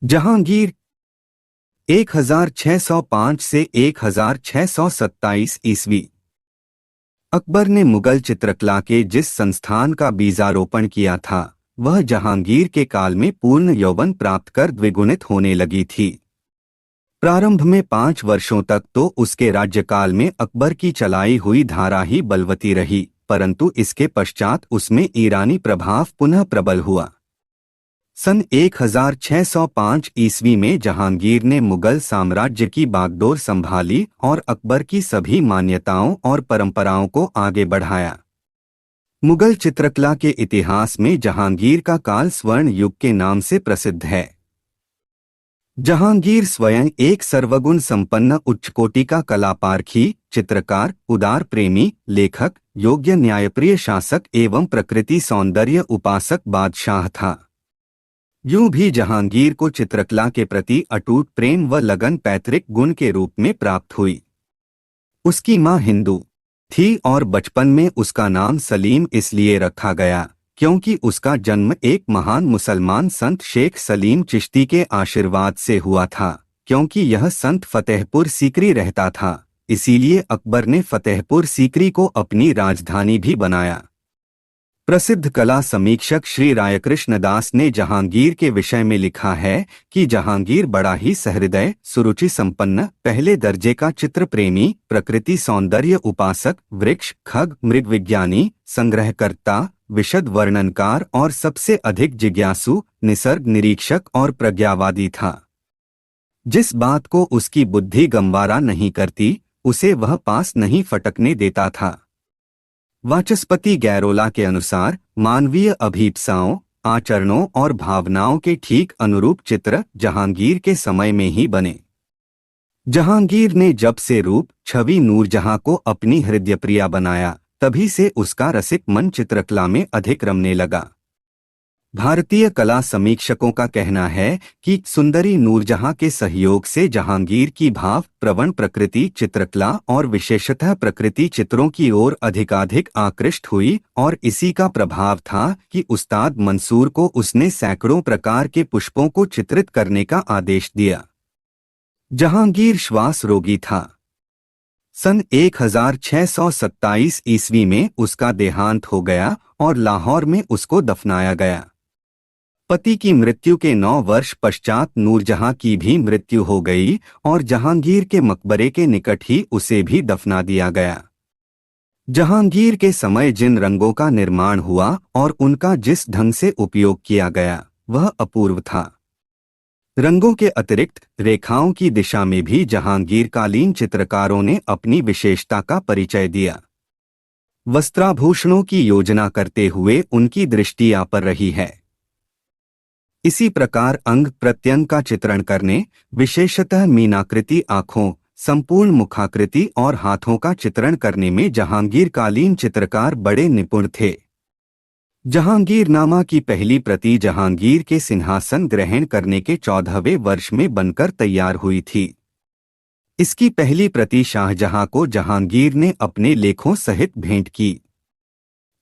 जहांगीर 1605 से 1627 ईस्वी। अकबर ने मुगल चित्रकला के जिस संस्थान का बीजारोपण किया था, वह जहांगीर के काल में पूर्ण यौवन प्राप्त कर द्विगुणित होने लगी थी। प्रारंभ में 5 वर्षों तक तो उसके राज्यकाल में अकबर की चलाई हुई धारा ही बलवती रही, परंतु इसके पश्चात उसमें ईरानी प्रभाव पुनः प्रबल हुआ। सन 1605 ईस्वी में जहांगीर ने मुगल साम्राज्य की बागडोर संभाली और अकबर की सभी मान्यताओं और परंपराओं को आगे बढ़ाया। मुगल चित्रकला के इतिहास में जहांगीर का काल स्वर्ण युग के नाम से प्रसिद्ध है। जहांगीर स्वयं एक सर्वगुण संपन्न उच्चकोटि का कलापारखी, चित्रकार, उदार प्रेमी, लेखक, योग्य न्यायप्रिय शासक एवं प्रकृति सौंदर्य उपासक बादशाह था। यूं भी जहांगीर को चित्रकला के प्रति अटूट प्रेम व लगन पैतृक गुण के रूप में प्राप्त हुई। उसकी मां हिंदू थी और बचपन में उसका नाम सलीम इसलिए रखा गया क्योंकि उसका जन्म एक महान मुसलमान संत शेख सलीम चिश्ती के आशीर्वाद से हुआ था। क्योंकि यह संत फतेहपुर सीकरी रहता था, इसीलिए अकबर ने फतेहपुर सीकरी को अपनी राजधानी भी बनाया। प्रसिद्ध कला समीक्षक श्री रायकृष्ण दास ने जहांगीर के विषय में लिखा है कि जहांगीर बड़ा ही सहृदय, सुरुचि संपन्न, पहले दर्जे का चित्र प्रेमी, प्रकृति सौंदर्य उपासक, वृक्ष, खग, मृग विज्ञानी, संग्रहकर्ता, विशद वर्णनकार और सबसे अधिक जिज्ञासु, निसर्ग निरीक्षक और प्रज्ञावादी था। जिस बात को उसकी बुद्धि गंवारा नहीं करती, उसे वह पास नहीं फटकने देता था। वाचस्पति गैरोला के अनुसार मानवीय अभीप्साओं, आचरणों और भावनाओं के ठीक अनुरूप चित्र जहांगीर के समय में ही बने। जहांगीर ने जब से रूप, छवि, नूरजहां को अपनी हृदयप्रिया बनाया, तभी से उसका रसिक मन चित्रकला में अधिक रमने लगा। भारतीय कला समीक्षकों का कहना है कि सुंदरी नूरजहां के सहयोग से जहांगीर की भाव प्रवण प्रकृति चित्रकला और विशेषतः प्रकृति चित्रों की ओर अधिकाधिक आकृष्ट हुई और इसी का प्रभाव था कि उस्ताद मंसूर को उसने सैकड़ों प्रकार के पुष्पों को चित्रित करने का आदेश दिया। जहांगीर श्वास रोगी था। सन 1627 ईस्वी में उसका देहांत हो गया और लाहौर में उसको दफनाया गया। पति की मृत्यु के 9 वर्ष पश्चात नूरजहां की भी मृत्यु हो गई और जहांगीर के मकबरे के निकट ही उसे भी दफना दिया गया। जहांगीर के समय जिन रंगों का निर्माण हुआ और उनका जिस ढंग से उपयोग किया गया, वह अपूर्व था। रंगों के अतिरिक्त रेखाओं की दिशा में भी जहांगीरकालीन चित्रकारों ने अपनी विशेषता का परिचय दिया। वस्त्राभूषणों की योजना करते हुए उनकी दृष्टि आ पर रही है। इसी प्रकार अंग प्रत्यंग का चित्रण करने, विशेषतः मीनाकृति आँखों, संपूर्ण मुखाकृति और हाथों का चित्रण करने में जहांगीरकालीन चित्रकार बड़े निपुण थे। जहांगीरनामा की पहली प्रति जहांगीर के सिंहासन ग्रहण करने के 14वें वर्ष में बनकर तैयार हुई थी। इसकी पहली प्रति शाहजहां को जहांगीर ने अपने लेखों सहित भेंट की।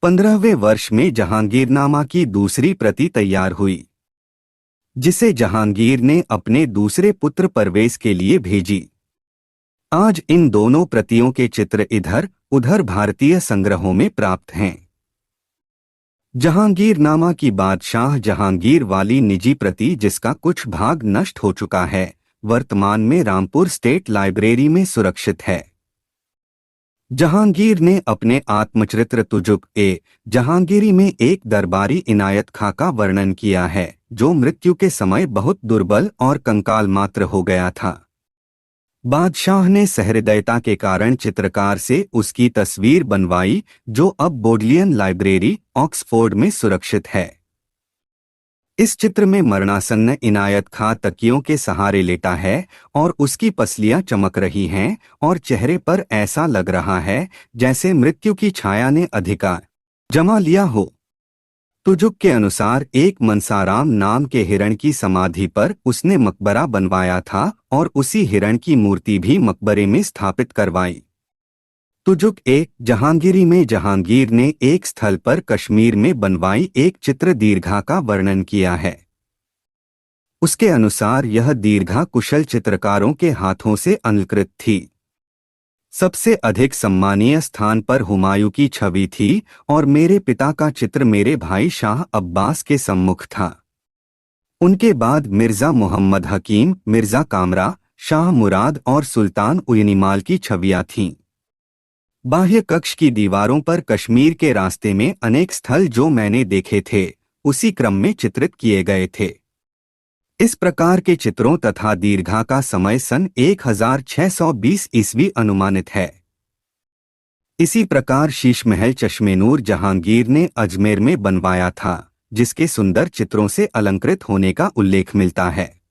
15वें वर्ष में जहांगीरनामा की दूसरी प्रति तैयार हुई, जिसे जहांगीर ने अपने दूसरे पुत्र परवेज के लिए भेजी। आज इन दोनों प्रतियों के चित्र इधर उधर भारतीय संग्रहों में प्राप्त हैं। जहांगीरनामा की बादशाह जहांगीर वाली निजी प्रति, जिसका कुछ भाग नष्ट हो चुका है, वर्तमान में रामपुर स्टेट लाइब्रेरी में सुरक्षित है। जहांगीर ने अपने आत्मचरित्र तुजुक-ए-जहांगीरी में एक दरबारी इनायत खां का वर्णन किया है, जो मृत्यु के समय बहुत दुर्बल और कंकाल मात्र हो गया था। बादशाह ने सहृदयता के कारण चित्रकार से उसकी तस्वीर बनवाई, जो अब बोडलियन लाइब्रेरी, ऑक्सफोर्ड में सुरक्षित है। इस चित्र में मरणासन्न इनायत खां तकियों के सहारे लेटा है और उसकी पसलियां चमक रही हैं और चेहरे पर ऐसा लग रहा है जैसे मृत्यु की छाया ने अधिकार जमा लिया हो। तुजुक के अनुसार एक मनसाराम नाम के हिरण की समाधि पर उसने मकबरा बनवाया था और उसी हिरण की मूर्ति भी मकबरे में स्थापित करवाई। तुजुक-ए-जहांगीरी में जहांगीर ने एक स्थल पर कश्मीर में बनवाई एक चित्र दीर्घा का वर्णन किया है। उसके अनुसार यह दीर्घा कुशल चित्रकारों के हाथों से अलंकृत थी। सबसे अधिक सम्मानीय स्थान पर हुमायूं की छवि थी और मेरे पिता का चित्र मेरे भाई शाह अब्बास के सम्मुख था। उनके बाद मिर्जा मोहम्मद हकीम, मिर्जा कामरा, शाह मुराद और सुल्तान उयनिमाल की छवियां थीं। बाह्य कक्ष की दीवारों पर कश्मीर के रास्ते में अनेक स्थल जो मैंने देखे थे उसी क्रम में चित्रित किए गए थे। इस प्रकार के चित्रों तथा दीर्घा का समय सन 1620 ईस्वी अनुमानित है। इसी प्रकार शीश महल चश्मेनूर जहांगीर ने अजमेर में बनवाया था, जिसके सुंदर चित्रों से अलंकृत होने का उल्लेख मिलता है।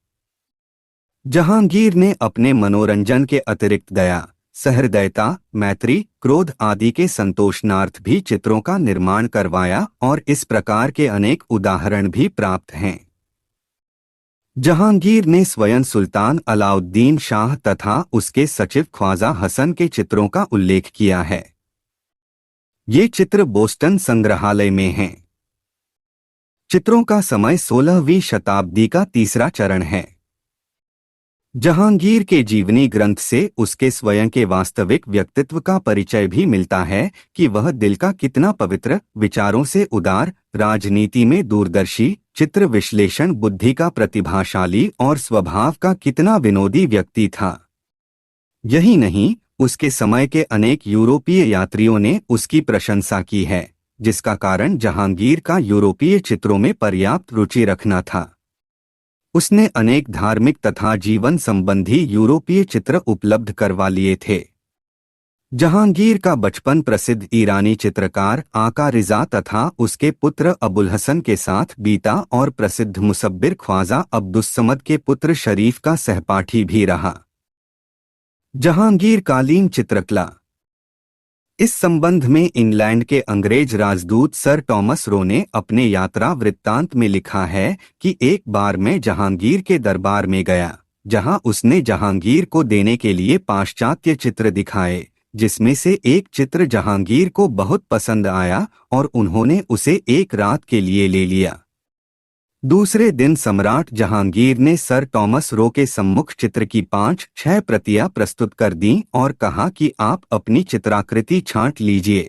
जहांगीर ने अपने मनोरंजन के अतिरिक्त दया, सहृदयता, मैत्री, क्रोध आदि के संतोषनार्थ भी चित्रों का निर्माण करवाया और इस प्रकार के अनेक उदाहरण भी प्राप्त हैं। जहांगीर ने स्वयं सुल्तान अलाउद्दीन शाह तथा उसके सचिव ख्वाजा हसन के चित्रों का उल्लेख किया है। ये चित्र बोस्टन संग्रहालय में हैं। चित्रों का समय 16वीं शताब्दी का तीसरा चरण है। जहांगीर के जीवनी ग्रंथ से उसके स्वयं के वास्तविक व्यक्तित्व का परिचय भी मिलता है कि वह दिल का कितना पवित्र, विचारों से उदार, राजनीति में दूरदर्शी, चित्र विश्लेषण बुद्धि का प्रतिभाशाली और स्वभाव का कितना विनोदी व्यक्ति था। यही नहीं, उसके समय के अनेक यूरोपीय यात्रियों ने उसकी प्रशंसा की है, जिसका कारण जहांगीर का यूरोपीय चित्रों में पर्याप्त रुचि रखना था। उसने अनेक धार्मिक तथा जीवन संबंधी यूरोपीय चित्र उपलब्ध करवा लिए थे। जहांगीर का बचपन प्रसिद्ध ईरानी चित्रकार आका रिजा तथा उसके पुत्र अबुल हसन के साथ बीता और प्रसिद्ध मुसब्बिर ख्वाजा अब्दुस्समद के पुत्र शरीफ का सहपाठी भी रहा। जहांगीर कालीन चित्रकला। इस संबंध में इंग्लैंड के अंग्रेज राजदूत सर टॉमस रो ने अपने यात्रा वृत्तांत में लिखा है कि एक बार मैं जहांगीर के दरबार में गया, जहां उसने जहांगीर को देने के लिए पाश्चात्य चित्र दिखाए, जिसमें से एक चित्र जहांगीर को बहुत पसंद आया और उन्होंने उसे एक रात के लिए ले लिया। दूसरे दिन सम्राट जहांगीर ने सर टॉमस रो के सम्मुख चित्र की 5-6 प्रतियां प्रस्तुत कर दीं और कहा कि आप अपनी चित्राकृति छांट लीजिए।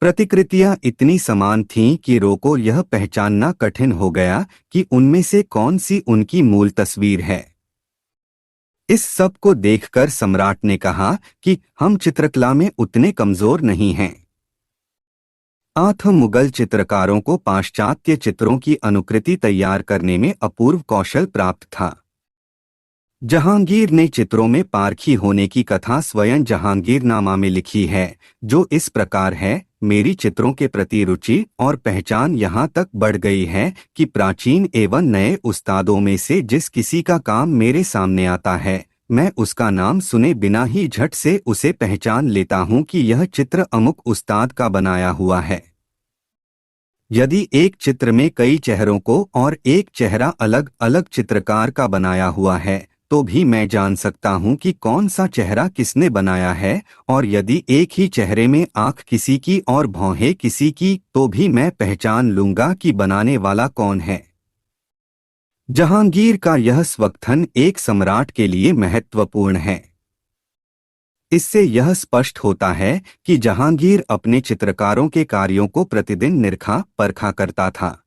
प्रतिकृतियां इतनी समान थीं कि रो को यह पहचानना कठिन हो गया कि उनमें से कौन सी उनकी मूल तस्वीर है। इस सब को देखकर सम्राट ने कहा कि हम चित्रकला में उतने कमजोर नहीं हैं। मुगल चित्रकारों को पाश्चात्य चित्रों की अनुकृति तैयार करने में अपूर्व कौशल प्राप्त था। जहांगीर ने चित्रों में पारखी होने की कथा स्वयं जहांगीरनामा में लिखी है, जो इस प्रकार है। मेरी चित्रों के प्रति रुचि और पहचान यहाँ तक बढ़ गई है कि प्राचीन एवं नए उस्तादों में से जिस किसी का काम मेरे सामने आता है, मैं उसका नाम सुने बिना ही झट से उसे पहचान लेता हूँ कि यह चित्र अमुक उस्ताद का बनाया हुआ है। यदि एक चित्र में कई चेहरों को और एक चेहरा अलग अलग चित्रकार का बनाया हुआ है, तो भी मैं जान सकता हूँ कि कौन सा चेहरा किसने बनाया है, और यदि एक ही चेहरे में आंख किसी की और भौहें किसी की, तो भी मैं पहचान लूंगा कि बनाने वाला कौन है। जहांगीर का यह स्वकथन एक सम्राट के लिए महत्वपूर्ण है। इससे यह स्पष्ट होता है कि जहांगीर अपने चित्रकारों के कार्यों को प्रतिदिन निरखा परखा करता था।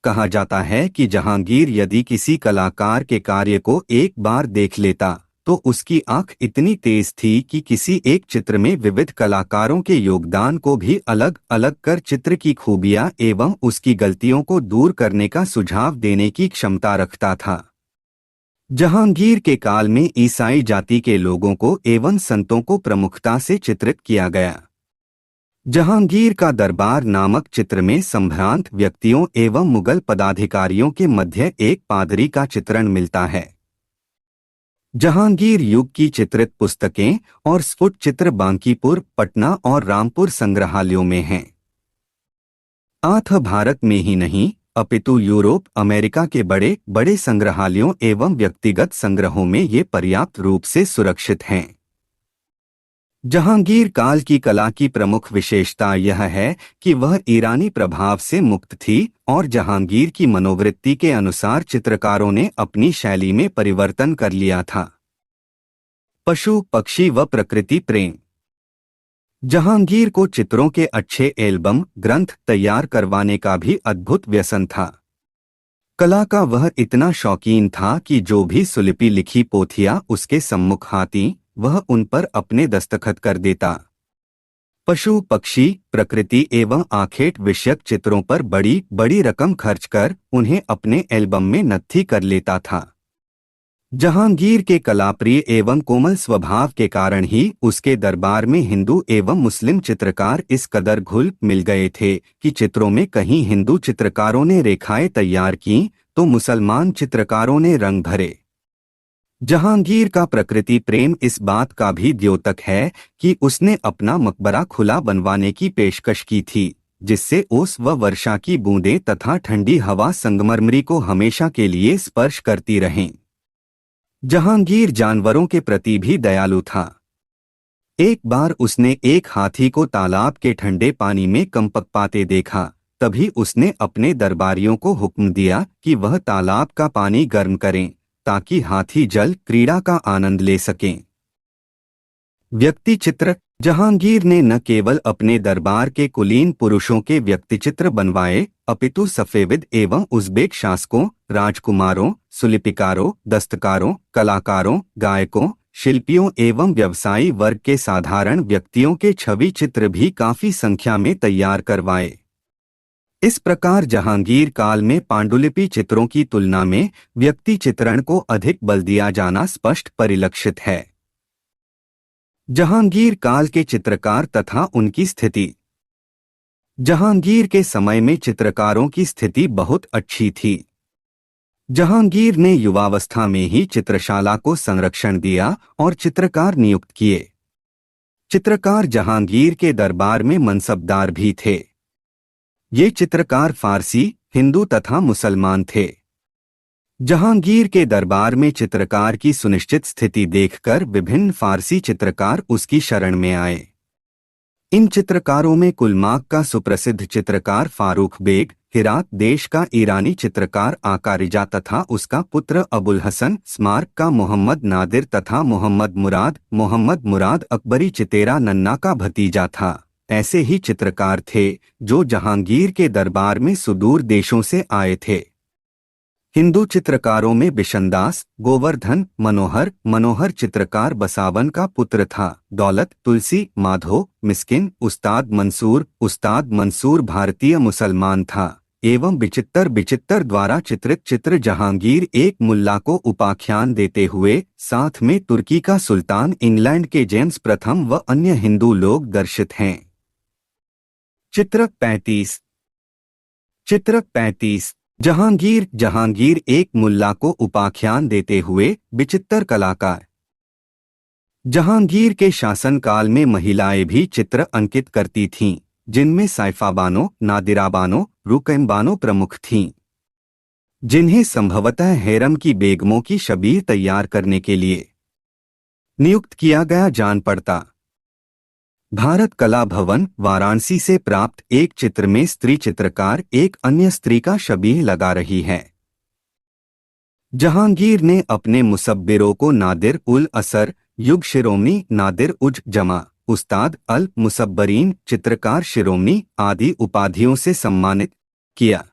कहा जाता है कि जहांगीर यदि किसी कलाकार के कार्य को एक बार देख लेता तो उसकी आंख इतनी तेज थी कि किसी एक चित्र में विविध कलाकारों के योगदान को भी अलग अलग कर चित्र की खूबियां एवं उसकी गलतियों को दूर करने का सुझाव देने की क्षमता रखता था। जहांगीर के काल में ईसाई जाति के लोगों को एवं संतों को प्रमुखता से चित्रित किया गया। जहांगीर का दरबार नामक चित्र में संभ्रांत व्यक्तियों एवं मुगल पदाधिकारियों के मध्य एक पादरी का चित्रण मिलता है। जहांगीर युग की चित्रित पुस्तकें और स्फुट चित्र बांकीपुर, पटना और रामपुर संग्रहालयों में हैं। भारत में ही नहीं अपितु यूरोप, अमेरिका के बड़े बड़े संग्रहालयों एवं व्यक्तिगत संग्रहों में ये पर्याप्त रूप से सुरक्षित हैं। जहांगीर काल की कला की प्रमुख विशेषता यह है कि वह ईरानी प्रभाव से मुक्त थी और जहांगीर की मनोवृत्ति के अनुसार चित्रकारों ने अपनी शैली में परिवर्तन कर लिया था। पशु पक्षी व प्रकृति प्रेम। जहांगीर को चित्रों के अच्छे एल्बम ग्रंथ तैयार करवाने का भी अद्भुत व्यसन था। कला का वह इतना शौकीन था कि जो भी सुलिपि लिखी पोथियां उसके सम्मुख आती वह उन पर अपने दस्तखत कर देता। पशु पक्षी प्रकृति एवं आखेट विषयक चित्रों पर बड़ी बड़ी रकम खर्च कर उन्हें अपने एल्बम में नत्थी कर लेता था। जहांगीर के कलाप्रिय एवं कोमल स्वभाव के कारण ही उसके दरबार में हिंदू एवं मुस्लिम चित्रकार इस कदर घुल मिल गए थे कि चित्रों में कहीं हिंदू चित्रकारों ने रेखाएं तैयार की तो मुसलमान चित्रकारों ने रंग भरे। जहांगीर का प्रकृति प्रेम इस बात का भी द्योतक है कि उसने अपना मकबरा खुला बनवाने की पेशकश की थी, जिससे ओस व वर्षा की बूंदें तथा ठंडी हवा संगमरमरी को हमेशा के लिए स्पर्श करती रहें। जहांगीर जानवरों के प्रति भी दयालु था। एक बार उसने एक हाथी को तालाब के ठंडे पानी में कंपकपाते देखा, तभी उसने अपने दरबारियों को हुक्म दिया कि वह तालाब का पानी गर्म करें ताकि हाथी जल क्रीड़ा का आनंद ले सकें। व्यक्तिचित्र। जहांगीर ने न केवल अपने दरबार के कुलीन पुरुषों के व्यक्तिचित्र बनवाए अपितु सफेविद एवं उज़्बेक शासकों, राजकुमारों, सुलिपिकारों, दस्तकारों, कलाकारों, गायकों, शिल्पियों एवं व्यवसायी वर्ग के साधारण व्यक्तियों के छवि चित्र भी काफी संख्या में तैयार करवाए। इस प्रकार जहांगीर काल में पांडुलिपि चित्रों की तुलना में व्यक्ति चित्रण को अधिक बल दिया जाना स्पष्ट परिलक्षित है। जहांगीर काल के चित्रकार तथा उनकी स्थिति। जहांगीर के समय में चित्रकारों की स्थिति बहुत अच्छी थी। जहांगीर ने युवावस्था में ही चित्रशाला को संरक्षण दिया और चित्रकार नियुक्त किए। चित्रकार जहांगीर के दरबार में मनसबदार भी थे। ये चित्रकार फारसी, हिंदू तथा मुसलमान थे। जहांगीर के दरबार में चित्रकार की सुनिश्चित स्थिति देखकर विभिन्न फारसी चित्रकार उसकी शरण में आए। इन चित्रकारों में कुलमाक का सुप्रसिद्ध चित्रकार फारूक बेग, हिरात देश का ईरानी चित्रकार आका रिजा तथा उसका पुत्र अबुल हसन, स्मार्क का मोहम्मद नादिर तथा मोहम्मद मुराद अकबरी चितेरा नन्ना का भतीजा था। ऐसे ही चित्रकार थे जो जहांगीर के दरबार में सुदूर देशों से आए थे। हिंदू चित्रकारों में बिशनदास, गोवर्धन, मनोहर चित्रकार बसावन का पुत्र था। दौलत, तुलसी, माधो, मिस्किन, उस्ताद मंसूर भारतीय मुसलमान था एवं बिचित्तर द्वारा चित्रित चित्र जहांगीर एक मुल्ला को उपाख्यान देते हुए साथ में तुर्की का सुल्तान, इंग्लैंड के जेम्स प्रथम व अन्य हिंदू लोग दर्शित हैं। चित्रक 35। जहांगीर एक मुल्ला को उपाख्यान देते हुए बिचित्तर कलाकार। जहांगीर के शासनकाल में महिलाएं भी चित्र अंकित करती थीं, जिनमें साइफा बानो, नादिरा बानो, रुकैम बानो प्रमुख थीं, जिन्हें संभवतः हेरम की बेगमों की शबीह तैयार करने के लिए नियुक्त किया गया जान पड़ता। भारत कला भवन वाराणसी से प्राप्त एक चित्र में स्त्री चित्रकार एक अन्य स्त्री का शबीह लगा रही है। जहांगीर ने अपने मुसब्बिरों को नादिर उल असर, युग शिरोमणि, नादिर उज जमा, उस्ताद अल मुसब्बरीन, चित्रकार शिरोमणि आदि उपाधियों से सम्मानित किया।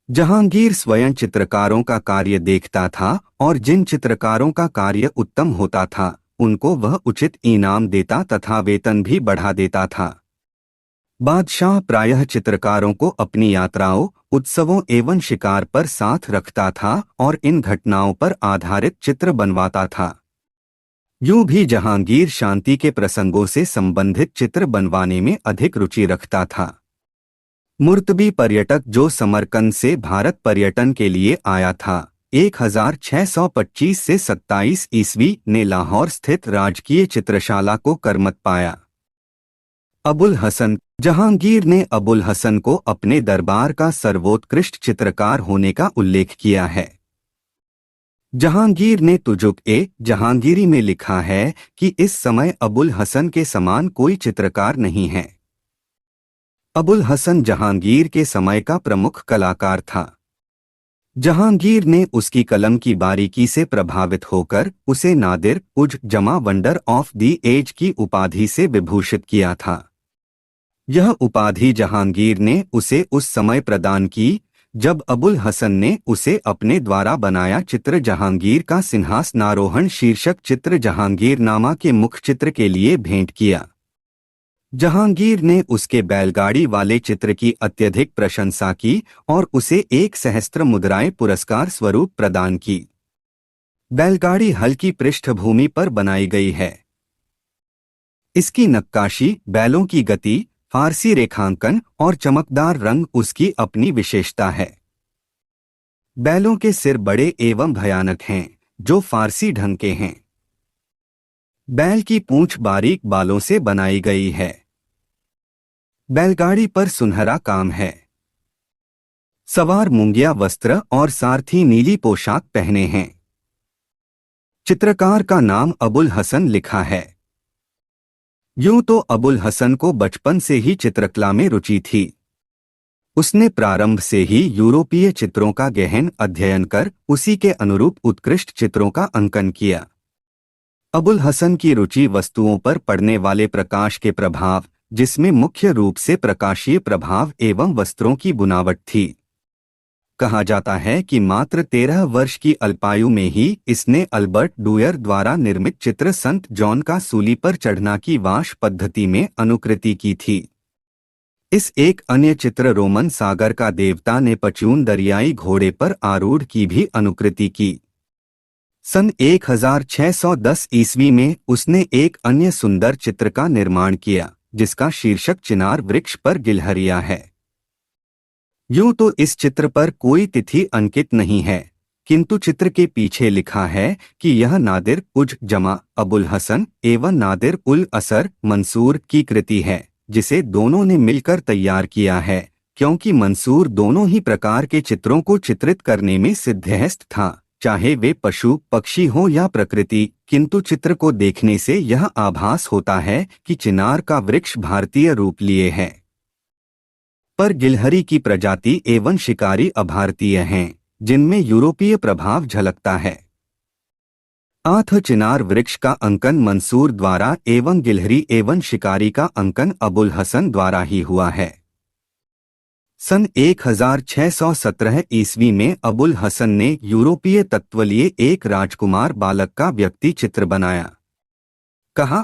जहांगीर स्वयं चित्रकारों का कार्य देखता था और जिन चित्रकारों का कार्य उत्तम होता था उनको वह उचित इनाम देता तथा वेतन भी बढ़ा देता था। बादशाह प्रायः चित्रकारों को अपनी यात्राओं, उत्सवों एवं शिकार पर साथ रखता था और इन घटनाओं पर आधारित चित्र बनवाता था। यूं भी जहांगीर शांति के प्रसंगों से संबंधित चित्र बनवाने में अधिक रुचि रखता था। मुर्तबी पर्यटक जो समरकंद से भारत पर्यटन के लिए आया था, 1625 से 27 ईस्वी ने लाहौर स्थित राजकीय चित्रशाला को करमत पाया। अबुल हसन। जहांगीर ने अबुल हसन को अपने दरबार का सर्वोत्कृष्ट चित्रकार होने का उल्लेख किया है। जहांगीर ने जहांगीरी में लिखा है कि इस समय अबुल हसन के समान कोई चित्रकार नहीं है। अबुल हसन जहांगीर के समय का प्रमुख कलाकार था। जहांगीर ने उसकी कलम की बारीकी से प्रभावित होकर उसे नादिर उज जमा वंडर ऑफ द एज की उपाधि से विभूषित किया था। यह उपाधि जहांगीर ने उसे उस समय प्रदान की जब अबुल हसन ने उसे अपने द्वारा बनाया चित्र जहांगीर का सिंहासनारोहण शीर्षक चित्र जहांगीरनामा के मुख्य चित्र के लिए भेंट किया। जहांगीर ने उसके बैलगाड़ी वाले चित्र की अत्यधिक प्रशंसा की और उसे एक सहस्त्र मुद्राएं पुरस्कार स्वरूप प्रदान की। बैलगाड़ी हल्की पृष्ठभूमि पर बनाई गई है। इसकी नक्काशी, बैलों की गति, फारसी रेखांकन और चमकदार रंग उसकी अपनी विशेषता है। बैलों के सिर बड़े एवं भयानक हैं, जो फारसी ढंग के हैं। बैल की पूंछ बारीक बालों से बनाई गई है। बैलगाड़ी पर सुनहरा काम है। सवार मुंगिया वस्त्र और सारथी नीली पोशाक पहने हैं। चित्रकार का नाम अबुल हसन लिखा है। यूं तो अबुल हसन को बचपन से ही चित्रकला में रुचि थी। उसने प्रारंभ से ही यूरोपीय चित्रों का गहन अध्ययन कर उसी के अनुरूप उत्कृष्ट चित्रों का अंकन किया। अबुल हसन की रुचि वस्तुओं पर पड़ने वाले प्रकाश के प्रभाव, जिसमें मुख्य रूप से प्रकाशीय प्रभाव एवं वस्त्रों की बुनावट थी। कहा जाता है कि मात्र 13 वर्ष की अल्पायु में ही इसने अल्बर्ट डुयर द्वारा निर्मित चित्र संत जॉन का सूली पर चढ़ना की वाश पद्धति में अनुकृति की थी। इस एक अन्य चित्र रोमन सागर का देवता नेपच्यून दरियाई घोड़े पर आरूढ़ की भी अनुकृति की। सन 1610 ईस्वी में उसने एक अन्य सुंदर चित्र का निर्माण किया, जिसका शीर्षक चिनार वृक्ष पर गिलहरिया है। यूं तो इस चित्र पर कोई तिथि अंकित नहीं है, किंतु चित्र के पीछे लिखा है कि यह नादिर उज जमा अबुल हसन एवं नादिर उल असर मंसूर की कृति है, जिसे दोनों ने मिलकर तैयार किया है, क्योंकि मंसूर दोनों ही प्रकार के चित्रों को चित्रित करने में सिद्धहस्त था, चाहे वे पशु पक्षी हो या प्रकृति। किंतु चित्र को देखने से यह आभास होता है कि चिनार का वृक्ष भारतीय रूप लिए है, पर गिलहरी की प्रजाति एवं शिकारी अभारतीय हैं, जिनमें यूरोपीय प्रभाव झलकता है। आठ चिनार वृक्ष का अंकन मंसूर द्वारा एवं गिलहरी एवं शिकारी का अंकन अबुल हसन द्वारा ही हुआ है। सन 1617 ईस्वी में अबुल हसन ने यूरोपीय तत्व लिए एक राजकुमार बालक का व्यक्ति चित्र बनाया। कहा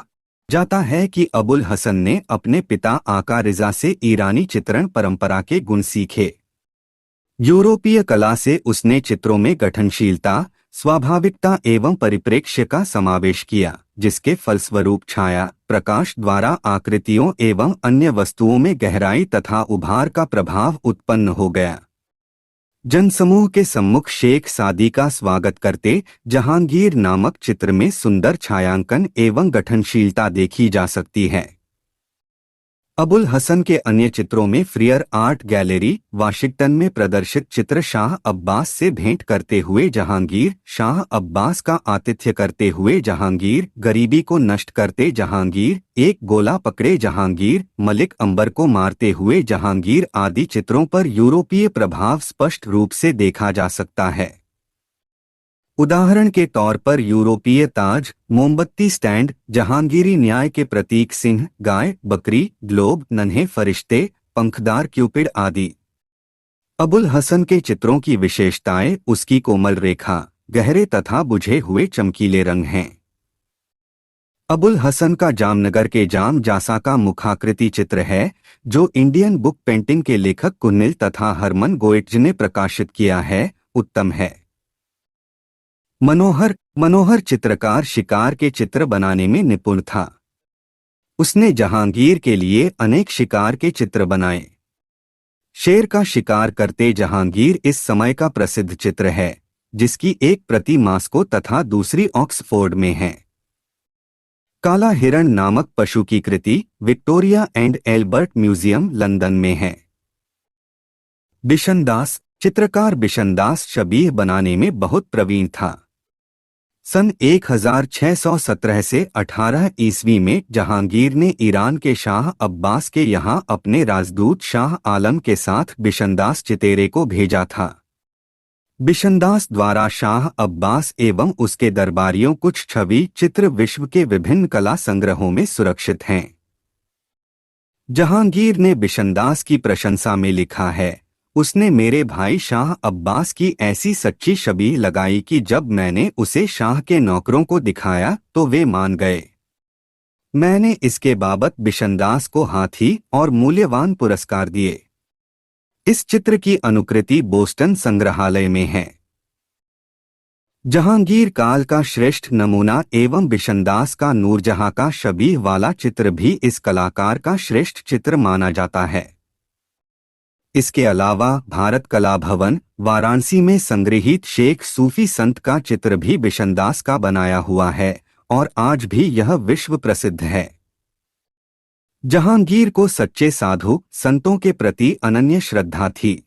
जाता है कि अबुल हसन ने अपने पिता आका रिजा से ईरानी चित्रण परंपरा के गुण सीखे। यूरोपीय कला से उसने चित्रों में गठनशीलता, स्वाभाविकता एवं परिप्रेक्ष्य का समावेश किया, जिसके फलस्वरूप छाया, प्रकाश द्वारा आकृतियों एवं अन्य वस्तुओं में गहराई तथा उभार का प्रभाव उत्पन्न हो गया। जनसमूह के सम्मुख शेख सादी का स्वागत करते जहांगीर नामक चित्र में सुंदर छायांकन एवं गठनशीलता देखी जा सकती है। अबुल हसन के अन्य चित्रों में फ्रियर आर्ट गैलरी, वाशिंगटन में प्रदर्शित चित्र शाह अब्बास से भेंट करते हुए जहांगीर, शाह अब्बास का आतिथ्य करते हुए जहांगीर, गरीबी को नष्ट करते जहांगीर, एक गोला पकड़े जहांगीर, मलिक अंबर को मारते हुए जहांगीर आदि चित्रों पर यूरोपीय प्रभाव स्पष्ट रूप से देखा जा सकता है। उदाहरण के तौर पर यूरोपीय ताज, मोमबत्ती स्टैंड, जहांगीरी न्याय के प्रतीक सिंह, गाय, बकरी, ग्लोब, नन्हे फरिश्ते, पंखदार क्यूपिड आदि। अबुल हसन के चित्रों की विशेषताएं उसकी कोमल रेखा, गहरे तथा बुझे हुए चमकीले रंग हैं। अबुल हसन का जामनगर के जाम जासा का मुखाकृति चित्र है, जो इंडियन बुक पेंटिंग के लेखक कुन्निल तथा हरमन गोएट्ज ने प्रकाशित किया है, उत्तम है। मनोहर चित्रकार शिकार के चित्र बनाने में निपुण था। उसने जहांगीर के लिए अनेक शिकार के चित्र बनाए। शेर का शिकार करते जहांगीर इस समय का प्रसिद्ध चित्र है, जिसकी एक प्रति मास्को तथा दूसरी ऑक्सफोर्ड में है। काला हिरण नामक पशु की कृति Victoria and Albert museum London में है। बिशनदास चित्रकार बिशनदास शबीह बनाने में बहुत प्रवीण था। सन 1617 से 18 ईस्वी में जहांगीर ने ईरान के शाह अब्बास के यहाँ अपने राजदूत शाह आलम के साथ बिशनदास चितेरे को भेजा था। बिशनदास द्वारा शाह अब्बास एवं उसके दरबारियों कुछ छवि चित्र विश्व के विभिन्न कला संग्रहों में सुरक्षित हैं। जहांगीर ने बिशनदास की प्रशंसा में लिखा है, उसने मेरे भाई शाह अब्बास की ऐसी सच्ची छवि लगाई कि जब मैंने उसे शाह के नौकरों को दिखाया तो वे मान गए। मैंने इसके बाबत बिशनदास को हाथी और मूल्यवान पुरस्कार दिए। इस चित्र की अनुकृति बोस्टन संग्रहालय में है। जहांगीर काल का श्रेष्ठ नमूना एवं बिशनदास का नूरजहां का शबीह वाला चित्र भी इस कलाकार का श्रेष्ठ चित्र माना जाता है। इसके अलावा भारत कला भवन वाराणसी में संग्रहित शेख सूफी संत का चित्र भी बिशनदास का बनाया हुआ है और आज भी यह विश्व प्रसिद्ध है। जहांगीर को सच्चे साधु संतों के प्रति अनन्य श्रद्धा थी।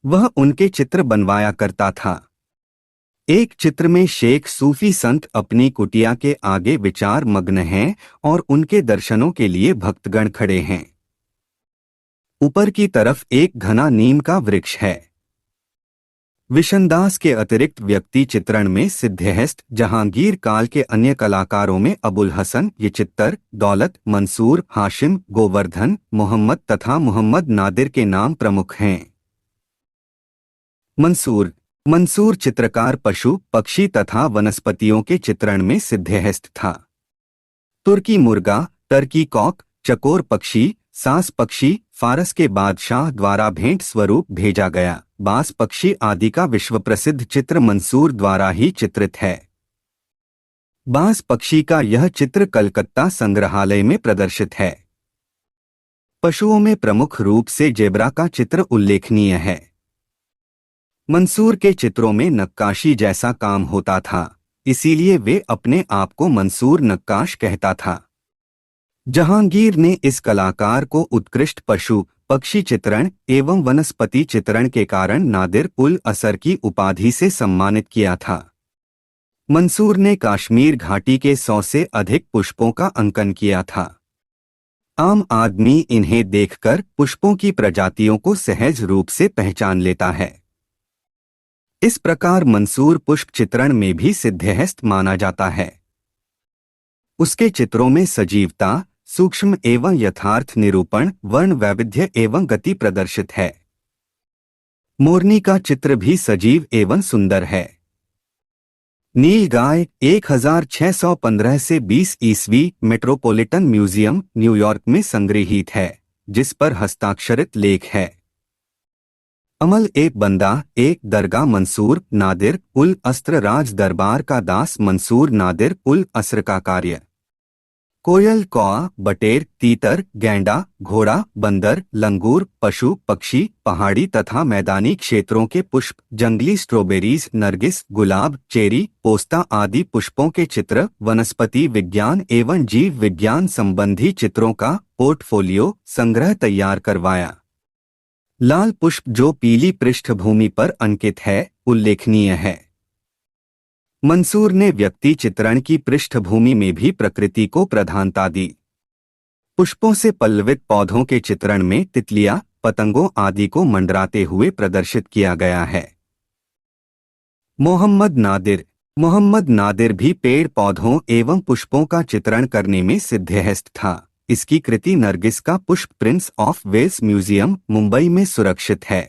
वह उनके चित्र बनवाया करता था। एक चित्र में शेख सूफी संत अपनी कुटिया के आगे विचार मग्न हैं और उनके दर्शनों के लिए भक्तगण खड़े हैं। ऊपर की तरफ एक घना नीम का वृक्ष है। विशनदास के अतिरिक्त व्यक्ति चित्रण में सिद्धहस्त जहांगीर काल के अन्य कलाकारों में अबुल हसन यचित्तर, दौलत, मंसूर, हाशिम, गोवर्धन, मोहम्मद तथा मोहम्मद नादिर के नाम प्रमुख हैं। मंसूर चित्रकार पशु, पक्षी तथा वनस्पतियों के चित्रण में सिद्धहस्त था। तुर्की मुर्गा, टर्की कॉक, चकोर पक्षी, सास पक्षी फारस के बादशाह द्वारा भेंट स्वरूप भेजा गया बास पक्षी आदि का विश्व प्रसिद्ध चित्र मंसूर द्वारा ही चित्रित है। बास पक्षी का यह चित्र कलकत्ता संग्रहालय में प्रदर्शित है। पशुओं में प्रमुख रूप से जेब्रा का चित्र उल्लेखनीय है। मंसूर के चित्रों में नक्काशी जैसा काम होता था, इसीलिए वे अपने आप को मंसूर नक्काश कहता था। जहांगीर ने इस कलाकार को उत्कृष्ट पशु पक्षी चित्रण एवं वनस्पति चित्रण के कारण नादिर उल असर की उपाधि से सम्मानित किया था। मंसूर ने कश्मीर घाटी के 100 से अधिक पुष्पों का अंकन किया था। आम आदमी इन्हें देखकर पुष्पों की प्रजातियों को सहज रूप से पहचान लेता है। इस प्रकार मंसूर पुष्प चित्रण में भी सिद्धहस्त माना जाता है। उसके चित्रों में सजीवता, सूक्ष्म एवं यथार्थ निरूपण, वर्ण वैविध्य एवं गति प्रदर्शित है। मोरनी का चित्र भी सजीव एवं सुंदर है। नील गाय 1615 से 20 ईस्वी मेट्रोपॉलिटन म्यूजियम न्यूयॉर्क में संग्रहीत है, जिस पर हस्ताक्षरित लेख है। अमल ए बंदा एक दरगाह मंसूर नादिर उल अस्र राज दरबार का दास मंसूर नादिर उल अस्र का कार्य। कोयल, कौआ, बटेर, तीतर, गैंडा, घोड़ा, बंदर, लंगूर, पशु पक्षी, पहाड़ी तथा मैदानी क्षेत्रों के पुष्प, जंगली स्ट्रॉबेरीज, नरगिस, गुलाब, चेरी, पोस्ता आदि पुष्पों के चित्र, वनस्पति विज्ञान एवं जीव विज्ञान संबंधी चित्रों का पोर्टफोलियो संग्रह तैयार करवाया। लाल पुष्प जो पीली पृष्ठभूमि पर अंकित है, उल्लेखनीय है। मंसूर ने व्यक्ति चित्रण की पृष्ठभूमि में भी प्रकृति को प्रधानता दी। पुष्पों से पल्लवित पौधों के चित्रण में तितलियां, पतंगों आदि को मंडराते हुए प्रदर्शित किया गया है। मोहम्मद नादिर भी पेड़ पौधों एवं पुष्पों का चित्रण करने में सिद्धहस्त था। इसकी कृति नरगिस का पुष्प Prince of Wales museum Mumbai में सुरक्षित है।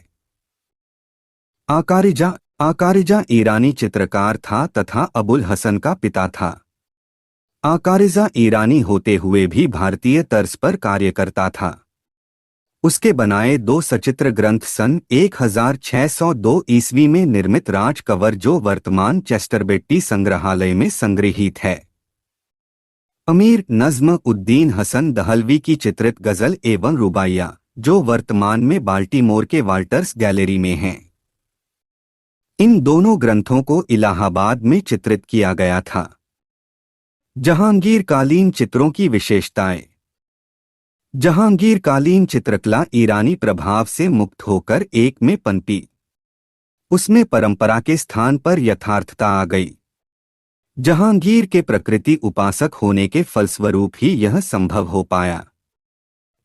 आकारिजा ईरानी चित्रकार था तथा अबुल हसन का पिता था। आकारिजा ईरानी होते हुए भी भारतीय तर्ज पर कार्य करता था। उसके बनाए 2 सचित्र ग्रंथ सन 1602 ईस्वी में निर्मित राज कवर जो वर्तमान चेस्टरबेट्टी संग्रहालय में संग्रहीत है। अमीर नज्म उद्दीन हसन दहलवी की चित्रित गजल एवं रुबाइया जो वर्तमान में बाल्टीमोर के वाल्टर्स गैलरी में हैं। इन दोनों ग्रंथों को इलाहाबाद में चित्रित किया गया था। जहांगीरकालीन चित्रों की विशेषताएं। जहांगीरकालीन चित्रकला ईरानी प्रभाव से मुक्त होकर एक में पनपी। उसमें परंपरा के स्थान पर यथार्थता आ गई। जहांगीर के प्रकृति उपासक होने के फलस्वरूप ही यह संभव हो पाया।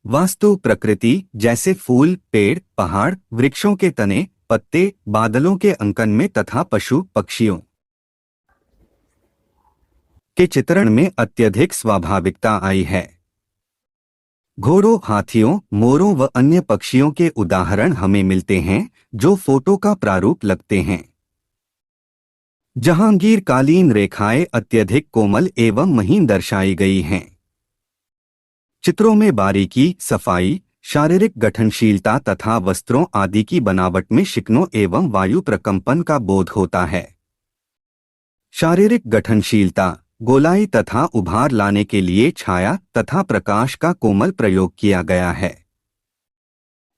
वास्तु प्रकृति जैसे फूल, पेड़, पहाड़, वृक्षों के तने, पत्ते, बादलों के अंकन में तथा पशु पक्षियों के चित्रण में अत्यधिक स्वाभाविकता आई है। घोड़ों, हाथियों, मोरों व अन्य पक्षियों के उदाहरण हमें मिलते हैं जो फोटो का प्रारूप लगते हैं। जहांगीर कालीन रेखाएं अत्यधिक कोमल एवं महीन दर्शाई गई हैं। चित्रों में बारीकी, सफाई, शारीरिक गठनशीलता तथा वस्त्रों आदि की बनावट में शिकनों एवं वायु प्रकंपन का बोध होता है। शारीरिक गठनशीलता, गोलाई तथा उभार लाने के लिए छाया तथा प्रकाश का कोमल प्रयोग किया गया है।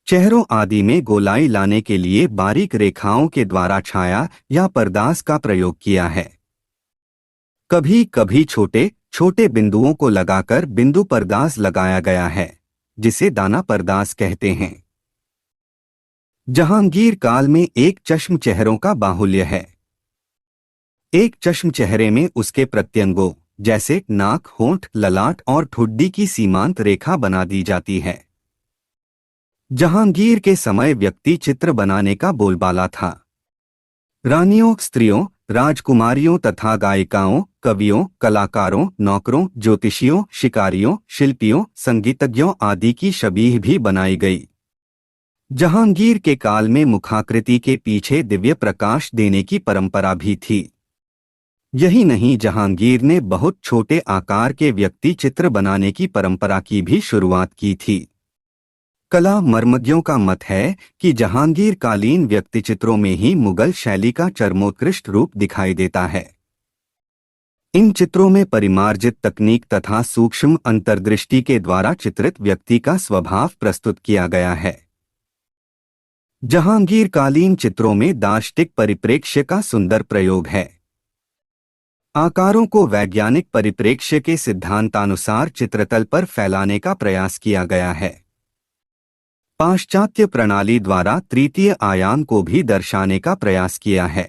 चेहरों आदि में गोलाई लाने के लिए बारीक रेखाओं के द्वारा छाया या पर्दास का प्रयोग किया है। कभी कभी छोटे छोटे बिंदुओं को लगाकर बिंदु पर्दास लगाया गया है, जिसे दाना पर्दास कहते हैं। जहांगीर काल में एक चश्म चेहरों का बाहुल्य है। एक चश्म चेहरे में उसके प्रत्यंगों जैसे नाक, होंठ, ललाट और ठुड्डी की सीमांत रेखा बना दी जाती है। जहांगीर के समय व्यक्ति चित्र बनाने का बोलबाला था। रानियों, स्त्रियों, राजकुमारियों तथा गायिकाओं, कवियों, कलाकारों, नौकरों, ज्योतिषियों, शिकारियों, शिल्पियों, संगीतज्ञों आदि की शबीह भी बनाई गई। जहांगीर के काल में मुखाकृति के पीछे दिव्य प्रकाश देने की परंपरा भी थी। यही नहीं, जहांगीर ने बहुत छोटे आकार के व्यक्ति चित्र बनाने की परंपरा की भी शुरुआत की थी। कला मर्मज्ञों का मत है कि जहांगीर कालीन व्यक्तिचित्रों में ही मुगल शैली का चरमोत्कृष्ट रूप दिखाई देता है। इन चित्रों में परिमार्जित तकनीक तथा सूक्ष्म अंतर्दृष्टि के द्वारा चित्रित व्यक्ति का स्वभाव प्रस्तुत किया गया है। जहांगीर कालीन चित्रों में दार्शनिक परिप्रेक्ष्य का सुंदर प्रयोग है। आकारों को वैज्ञानिक परिप्रेक्ष्य के सिद्धांतानुसार चित्रतल पर फैलाने का प्रयास किया गया है। पाश्चात्य प्रणाली द्वारा तृतीय आयाम को भी दर्शाने का प्रयास किया है।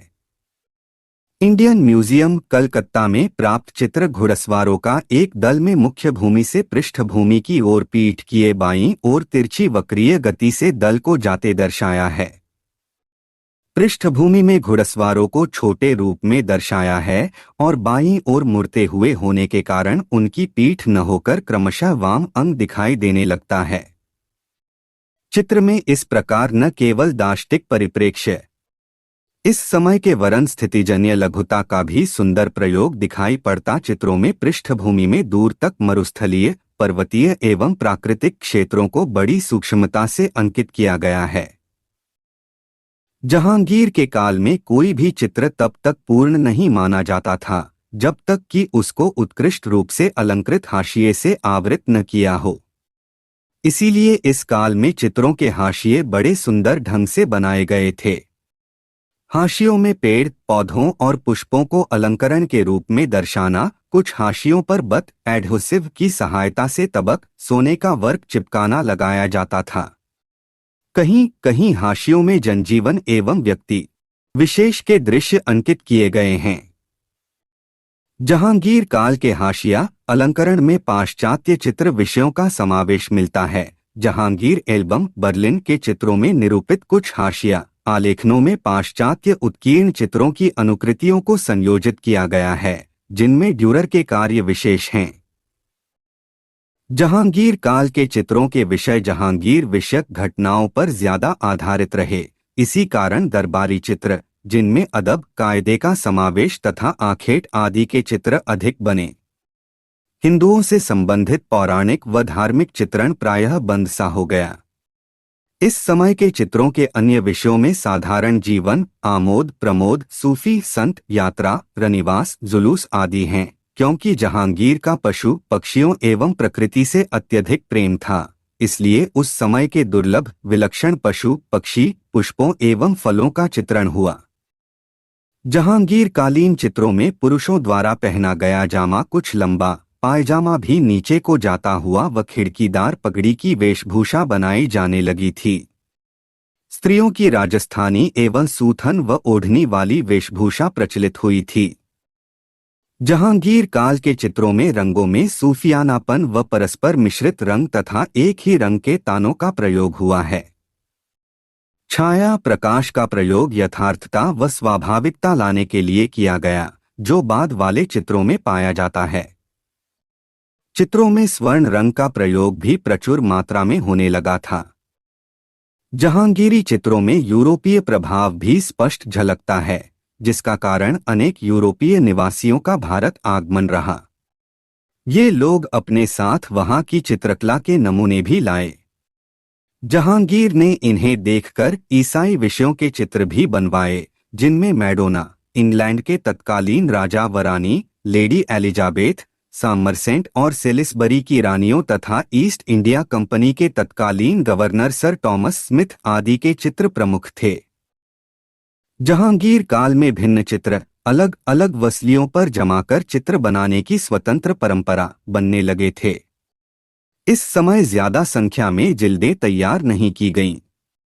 इंडियन म्यूजियम कलकत्ता में प्राप्त चित्र घुड़सवारों का एक दल में मुख्य भूमि से पृष्ठभूमि की ओर पीठ किए बाईं ओर तिरछी वक्रीय गति से दल को जाते दर्शाया है। पृष्ठभूमि में घुड़सवारों को छोटे रूप में दर्शाया है और बाईं ओर मुड़ते हुए होने के कारण उनकी पीठ न होकर क्रमशः वाम अंग दिखाई देने लगता है। चित्र में इस प्रकार न केवल दार्शनिक परिप्रेक्ष्य, इस समय के वरन स्थितिजन्य लघुता का भी सुंदर प्रयोग दिखाई पड़ता। चित्रों में पृष्ठभूमि में दूर तक मरुस्थलीय, पर्वतीय एवं प्राकृतिक क्षेत्रों को बड़ी सूक्ष्मता से अंकित किया गया है। जहांगीर के काल में कोई भी चित्र तब तक पूर्ण नहीं माना जाता था जब तक कि उसको उत्कृष्ट रूप से अलंकृत हाशिए से आवृत न किया हो। इसीलिए इस काल में चित्रों के हाशिए बड़े सुंदर ढंग से बनाए गए थे। हाशियों में पेड़, पौधों और पुष्पों को अलंकरण के रूप में दर्शाना, कुछ हाशियों पर बत एडहेसिव की सहायता से तबक, सोने का वर्क चिपकाना लगाया जाता था। कहीं कहीं हाशियों में जनजीवन एवं व्यक्ति विशेष के दृश्य अंकित किए गए हैं। जहांगीर काल के हाशिया अलंकरण में पाश्चात्य चित्र विषयों का समावेश मिलता है। जहांगीर एल्बम बर्लिन के चित्रों में निरूपित कुछ हाशिया आलेखनों में पाश्चात्य उत्कीर्ण चित्रों की अनुकृतियों को संयोजित किया गया है, जिनमें ड्यूरर के कार्य विशेष हैं। जहांगीर काल के चित्रों के विषय जहांगीर विषयक घटनाओं पर ज्यादा आधारित रहे। इसी कारण दरबारी चित्र, जिनमें अदब, कायदे का समावेश तथा आखेट आदि के चित्र अधिक बने। हिंदुओं से संबंधित पौराणिक व धार्मिक चित्रण प्रायः बंद सा हो गया। इस समय के चित्रों के अन्य विषयों में साधारण जीवन, आमोद प्रमोद, सूफी संत, यात्रा, रनिवास, जुलूस आदि हैं। क्योंकि जहांगीर का पशु पक्षियों एवं प्रकृति से अत्यधिक प्रेम था, इसलिए उस समय के दुर्लभ विलक्षण पशु पक्षी, पुष्पों एवं फलों का चित्रण हुआ। जहांगीर कालीन चित्रों में पुरुषों द्वारा पहना गया जामा कुछ लंबा, पायजामा भी नीचे को जाता हुआ व खिड़कीदार पगड़ी की वेशभूषा बनाई जाने लगी थी। स्त्रियों की राजस्थानी एवं सूथन व ओढ़नी वाली वेशभूषा प्रचलित हुई थी। जहांगीर काल के चित्रों में रंगों में सूफियानापन व परस्पर मिश्रित रंग तथा एक ही रंग के तानों का प्रयोग हुआ है। छाया प्रकाश का प्रयोग यथार्थता व स्वाभाविकता लाने के लिए किया गया, जो बाद वाले चित्रों में पाया जाता है। चित्रों में स्वर्ण रंग का प्रयोग भी प्रचुर मात्रा में होने लगा था। जहांगीरी चित्रों में यूरोपीय प्रभाव भी स्पष्ट झलकता है, जिसका कारण अनेक यूरोपीय निवासियों का भारत आगमन रहा। ये लोग अपने साथ वहां की चित्रकला के नमूने भी लाए। जहांगीर ने इन्हें देखकर ईसाई विषयों के चित्र भी बनवाए, जिनमें मैडोना, इंग्लैंड के तत्कालीन राजा व रानी, लेडी एलिजाबेथ, सामरसेट और सेलिसबरी की रानियों तथा ईस्ट इंडिया कंपनी के तत्कालीन गवर्नर सर टॉमस स्मिथ आदि के चित्र प्रमुख थे। जहांगीर काल में भिन्न चित्र अलग अलग वसलियों पर जमाकर चित्र बनाने की स्वतंत्र परंपरा बनने लगे थे। इस समय ज्यादा संख्या में जिल्दें तैयार नहीं की गईं।